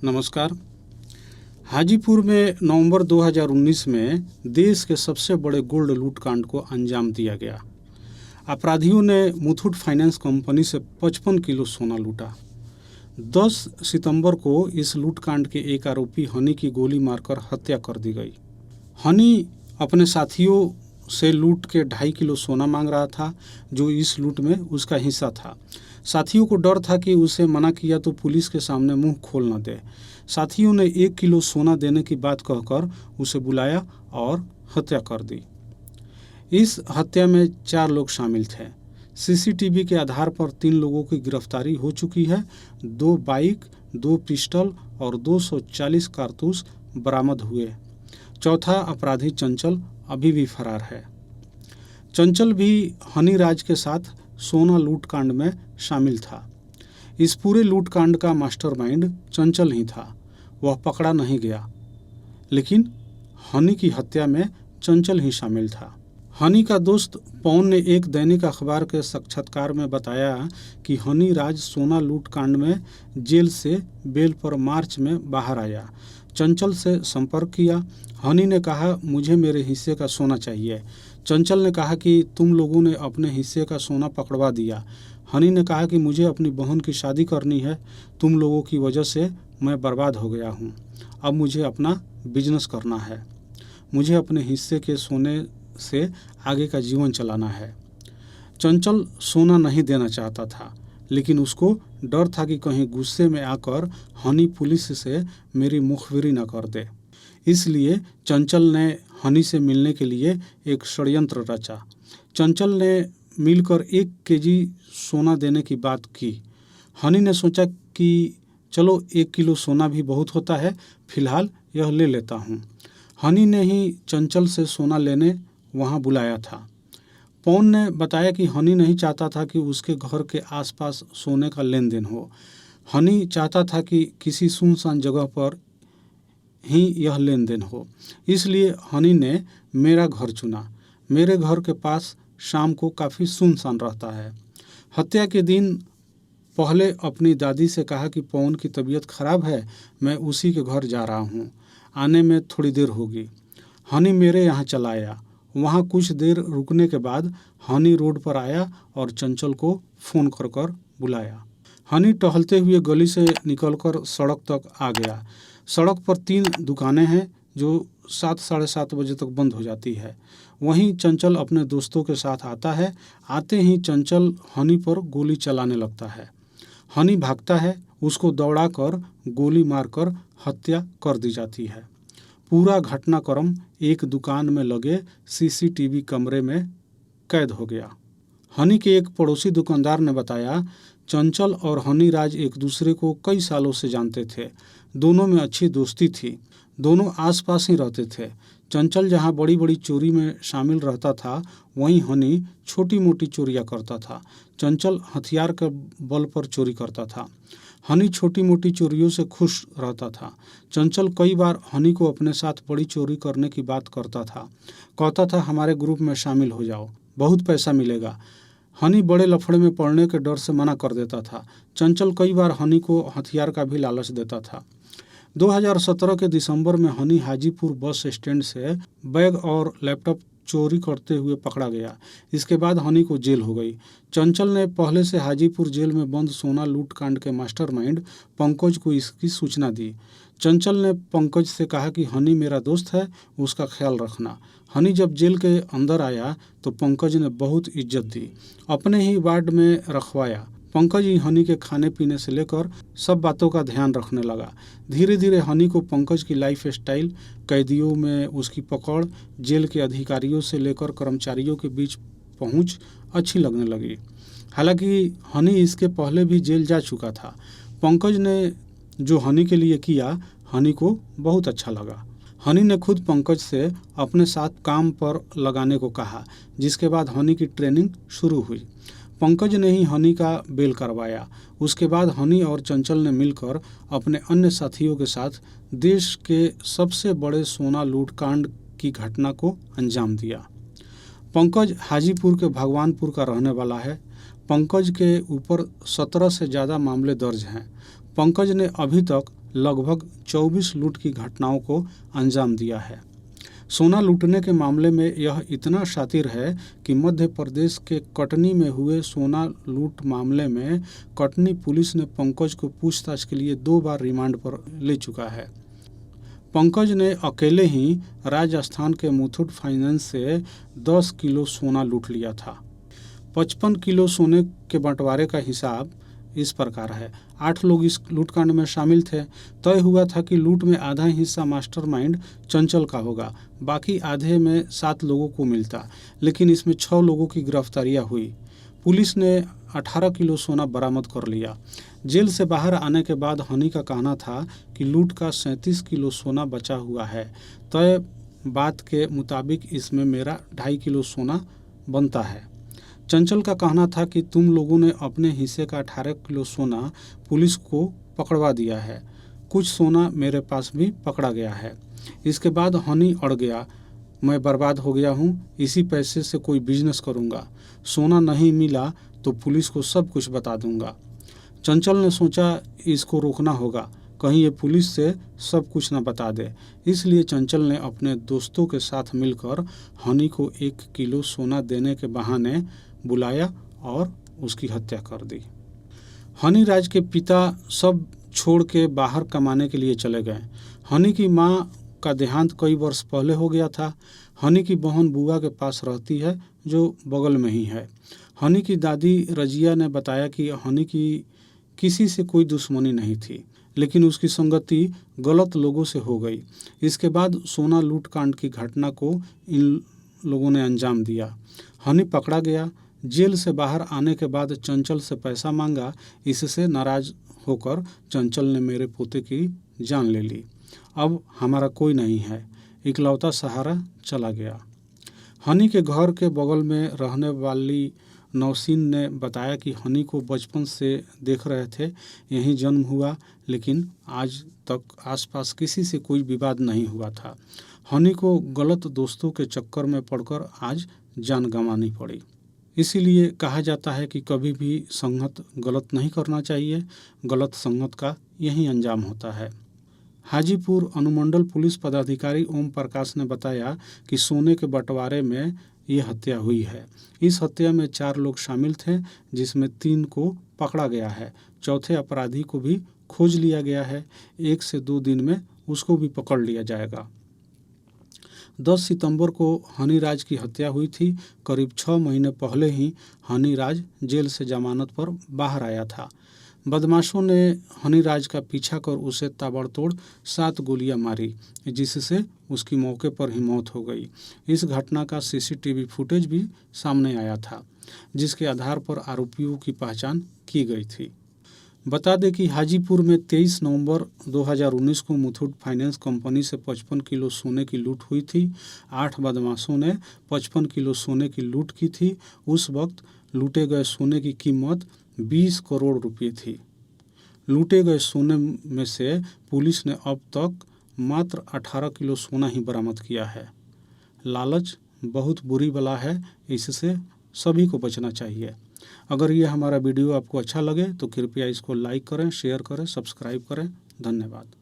नमस्कार। हाजीपुर में नवंबर 2019 में देश के सबसे बड़े गोल्ड लूट कांड को अंजाम दिया गया। अपराधियों ने मुथूट फाइनेंस कंपनी से 55 किलो सोना लूटा। 10 सितंबर को इस लूटकांड के एक आरोपी हनी की गोली मारकर हत्या कर दी गई। हनी अपने साथियों से लूट के 2.5 किलो सोना मांग रहा था, जो इस लूट में उसका हिस्सा था। साथियों को डर था कि उसे मना किया तो पुलिस के सामने मुंह खोल न दे। साथियों ने 1 किलो सोना देने की बात कहकर उसे बुलाया और हत्या कर दी। इस हत्या में 4 लोग शामिल थे। सीसीटीवी के आधार पर 3 लोगों की गिरफ्तारी हो चुकी है। 2 बाइक, 2 पिस्टल और 240 कारतूस बरामद हुए। चौथा अपराधी चंचल अभी भी फरार है। चंचल भी हनी राज के साथ सोना लूटकांड में शामिल था। इस पूरे लूटकांड का मास्टरमाइंड चंचल ही था। वह पकड़ा नहीं गया, लेकिन हनी की हत्या में चंचल ही शामिल था। हनी का दोस्त पवन ने एक दैनिक अखबार के साक्षात्कार में बताया कि हनी राज सोना लूटकांड में जेल से बेल पर मार्च में बाहर आया। चंचल से संपर्क किया। हनी ने कहा, मुझे मेरे हिस्से का सोना चाहिए। चंचल ने कहा कि तुम लोगों ने अपने हिस्से का सोना पकड़वा दिया। हनी ने कहा कि मुझे अपनी बहन की शादी करनी है। तुम लोगों की वजह से मैं बर्बाद हो गया हूँ। अब मुझे अपना बिजनेस करना है। मुझे अपने हिस्से के सोने से आगे का जीवन चलाना है। चंचल सोना नहीं देना चाहता था, लेकिन उसको डर था कि कहीं गुस्से में आकर हनी पुलिस से मेरी मुखबिरी न कर दे। इसलिए चंचल ने हनी से मिलने के लिए एक षड्यंत्र रचा। चंचल ने मिलकर 1 केजी सोना देने की बात की। हनी ने सोचा कि चलो 1 किलो सोना भी बहुत होता है, फिलहाल यह ले लेता हूँ। हनी ने ही चंचल से सोना लेने वहाँ बुलाया था। पवन ने बताया कि हनी नहीं चाहता था कि उसके घर के आसपास सोने का लेन देन हो। हनी चाहता था कि किसी सुनसान जगह पर ही यह लेन देन हो। इसलिए हनी ने मेरा घर चुना। मेरे घर के पास शाम को काफ़ी सुनसान रहता है। हत्या के दिन पहले अपनी दादी से कहा कि पवन की तबीयत खराब है, मैं उसी के घर जा रहा हूँ, आने में थोड़ी देर होगी। हनी मेरे यहाँ चला आया। वहाँ कुछ देर रुकने के बाद हनी रोड पर आया और चंचल को फ़ोन कर बुलाया। हनी टहलते हुए गली से निकलकर सड़क तक आ गया। सड़क पर 3 दुकानें हैं जो 7 साढ़े 7 बजे तक बंद हो जाती है। वहीं चंचल अपने दोस्तों के साथ आता है। आते ही चंचल हनी पर गोली चलाने लगता है। हनी भागता है। उसको दौड़ाकर गोली मारकर हत्या कर दी जाती है। पूरा घटनाक्रम एक दुकान में लगे सीसीटीवी कमरे में कैद हो गया। हनी के एक पड़ोसी दुकानदार ने बताया, चंचल और हनी राज एक दूसरे को कई सालों से जानते थे। दोनों में अच्छी दोस्ती थी। दोनों आसपास ही रहते थे। चंचल जहां बड़ी बड़ी चोरी में शामिल रहता था, वहीं हनी छोटी मोटी चोरियां करता था। चंचल हथियार के बल पर चोरी करता था। हनी छोटी मोटी चोरियों से खुश रहता था। चंचल कई बार हनी को अपने साथ बड़ी चोरी करने की बात करता था। कहता था, हमारे ग्रुप में शामिल हो जाओ, बहुत पैसा मिलेगा। हनी बड़े लफड़े में पड़ने के डर से मना कर देता था। चंचल कई बार हनी को हथियार का भी लालच देता था। 2017 के दिसंबर में हनी हाजीपुर बस स्टैंड से बैग और लैपटॉप चोरी करते हुए पकड़ा गया। इसके बाद हनी को जेल हो गई। चंचल ने पहले से हाजीपुर जेल में बंद सोना लूटकांड के मास्टरमाइंड पंकज को इसकी सूचना दी। चंचल ने पंकज से कहा कि हनी मेरा दोस्त है, उसका ख्याल रखना। हनी जब जेल के अंदर आया तो पंकज ने बहुत इज्जत दी, अपने ही वार्ड में रखवाया। पंकज ही हनी के खाने पीने से लेकर सब बातों का ध्यान रखने लगा। धीरे धीरे हनी को पंकज की लाइफ स्टाइल, कैदियों में उसकी पकड़, जेल के अधिकारियों से लेकर कर्मचारियों के बीच पहुंच अच्छी लगने लगी। हालांकि हनी इसके पहले भी जेल जा चुका था। पंकज ने जो हनी के लिए किया, हनी को बहुत अच्छा लगा। हनी ने खुद पंकज से अपने साथ काम पर लगाने को कहा, जिसके बाद हनी की ट्रेनिंग शुरू हुई। पंकज ने ही हनी का बेल करवाया। उसके बाद हनी और चंचल ने मिलकर अपने अन्य साथियों के साथ देश के सबसे बड़े सोना लूटकांड की घटना को अंजाम दिया। पंकज हाजीपुर के भगवानपुर का रहने वाला है। पंकज के ऊपर 17 से ज़्यादा मामले दर्ज हैं। पंकज ने अभी तक लगभग 24 लूट की घटनाओं को अंजाम दिया है। सोना लूटने के मामले में यह इतना शातिर है कि मध्य प्रदेश के कटनी में हुए सोना लूट मामले में कटनी पुलिस ने पंकज को पूछताछ के लिए 2 बार रिमांड पर ले चुका है। पंकज ने अकेले ही राजस्थान के मुथूट फाइनेंस से 10 किलो सोना लूट लिया था। 55 किलो सोने के बंटवारे का हिसाब इस प्रकार है। 8 लोग इस लूटकांड में शामिल थे। तय हुआ था कि लूट में आधा हिस्सा मास्टरमाइंड चंचल का होगा, बाकी आधे में 7 लोगों को मिलता, लेकिन इसमें 6 लोगों की गिरफ्तारियां हुई। पुलिस ने 18 किलो सोना बरामद कर लिया। जेल से बाहर आने के बाद हनी का कहना था कि लूट का 37 किलो सोना बचा हुआ है। तय बात के मुताबिक इसमें मेरा 2.5 किलो सोना बनता है। चंचल का कहना था कि तुम लोगों ने अपने हिस्से का 18 किलो सोना पुलिस को पकड़वा दिया है, कुछ सोना मेरे पास भी पकड़ा गया है। इसके बाद हनी अड़ गया, मैं बर्बाद हो गया हूँ, इसी पैसे से कोई बिजनेस करूँगा, सोना नहीं मिला तो पुलिस को सब कुछ बता दूंगा। चंचल ने सोचा इसको रोकना होगा, कहीं ये पुलिस से सब कुछ न बता दे। इसलिए चंचल ने अपने दोस्तों के साथ मिलकर हनी को 1 किलो सोना देने के बहाने बुलाया और उसकी हत्या कर दी। हनी राज के पिता सब छोड़ के बाहर कमाने के लिए चले गए। हनी की मां का देहांत कई वर्ष पहले हो गया था। हनी की बहन बुआ के पास रहती है जो बगल में ही है। हनी की दादी रजिया ने बताया कि हनी की किसी से कोई दुश्मनी नहीं थी, लेकिन उसकी संगति गलत लोगों से हो गई। इसके बाद सोना लूट कांड की घटना को इन लोगों ने अंजाम दिया। हनी पकड़ा गया। जेल से बाहर आने के बाद चंचल से पैसा मांगा। इससे नाराज होकर चंचल ने मेरे पोते की जान ले ली। अब हमारा कोई नहीं है, इकलौता सहारा चला गया। हनी के घर के बगल में रहने वाली नौसीन ने बताया कि हनी को बचपन से देख रहे थे, यहीं जन्म हुआ, लेकिन आज तक आसपास किसी से कोई विवाद नहीं हुआ था। हनी को गलत दोस्तों के चक्कर में पड़कर आज जान गंवानी पड़ी। इसीलिए कहा जाता है कि कभी भी संगत गलत नहीं करना चाहिए, गलत संगत का यही अंजाम होता है। हाजीपुर अनुमंडल पुलिस पदाधिकारी ओम प्रकाश ने बताया कि सोने के बंटवारे में ये हत्या हुई है। इस हत्या में 4 लोग शामिल थे, जिसमें 3 को पकड़ा गया है। चौथे अपराधी को भी खोज लिया गया है। 1 से 2 दिन में उसको भी पकड़ लिया जाएगा। 10 सितंबर को हनी राज की हत्या हुई थी। करीब 6 महीने पहले ही हनी राज जेल से जमानत पर बाहर आया था। बदमाशों ने हनी राज का पीछा कर उसे ताबड़तोड़ 7 गोलियां मारी, जिससे उसकी मौके पर ही मौत हो गई। इस घटना का सीसीटीवी फुटेज भी सामने आया था, जिसके आधार पर आरोपियों की पहचान की गई थी। बता दें कि हाजीपुर में 23 नवंबर 2019 को मुथूट फाइनेंस कंपनी से 55 किलो सोने की लूट हुई थी। 8 बदमाशों ने 55 किलो सोने की लूट की थी। उस वक्त लूटे गए सोने की कीमत 20 करोड़ रुपए थी। लूटे गए सोने में से पुलिस ने अब तक मात्र 18 किलो सोना ही बरामद किया है। लालच बहुत बुरी बला है, इससे सभी को बचना चाहिए। अगर ये हमारा वीडियो आपको अच्छा लगे तो कृपया इसको लाइक करें, शेयर करें, सब्सक्राइब करें। धन्यवाद।